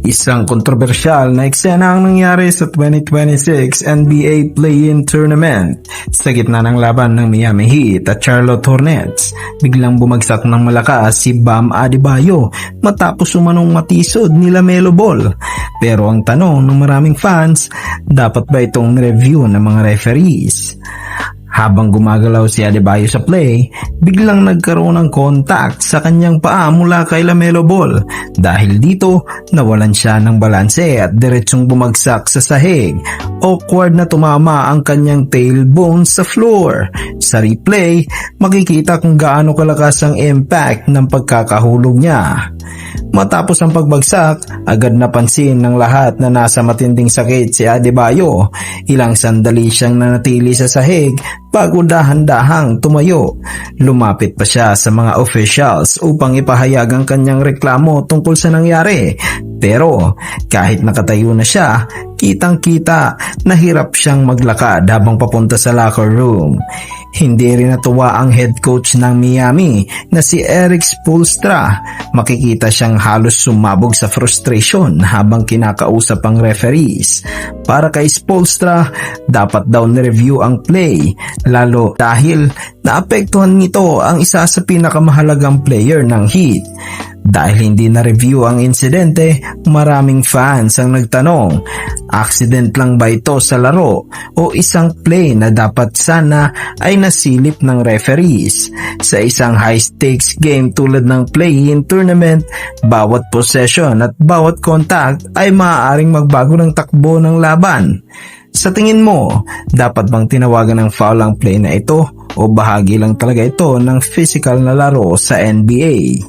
Isang kontrobersyal na eksena ang nangyari sa 2026 NBA Play-In Tournament. Sa gitna ng laban ng Miami Heat at Charlotte Hornets, biglang bumagsak ng malakas si Bam Adebayo matapos umanong matisod ni LaMelo Ball. Pero ang tanong ng maraming fans, dapat ba itong review ng mga referees? Habang gumagalaw si Adebayo sa play, biglang nagkaroon ng contact sa kanyang paa mula kay LaMelo Ball. Dahil dito, nawalan siya ng balanse at diretsong bumagsak sa sahig. Awkward na tumama ang kanyang tailbone sa floor. Sa replay, makikita kung gaano kalakas ang impact ng pagkakahulog niya. Matapos ang pagbagsak, agad napansin ng lahat na nasa matinding sakit si Adebayo. Ilang sandali siyang nanatili sa sahig bago dahan-dahang tumayo. Lumapit pa siya sa mga officials upang ipahayag ang kanyang reklamo tungkol sa nangyari. Pero kahit nakatayo na siya, kitang-kita na hirap siyang maglakad habang papunta sa locker room. Hindi rin natuwa ang head coach ng Miami na si Erik Spoelstra. Makikita siyang halos sumabog sa frustration habang kinakausap ang referees. Para kay Spoelstra, dapat daw ni-review ang play, lalo dahil naapektuhan nito ang isa sa pinakamahalagang player ng Heat. Dahil hindi na-review ang insidente, maraming fans ang nagtanong, accident lang ba ito sa laro o isang play na dapat sana ay nasilip ng referees? Sa isang high-stakes game tulad ng play-in tournament, bawat possession at bawat contact ay maaaring magbago ng takbo ng laban. Sa tingin mo, dapat bang tinawagan ng foul ang play na ito o bahagi lang talaga ito ng physical na laro sa NBA?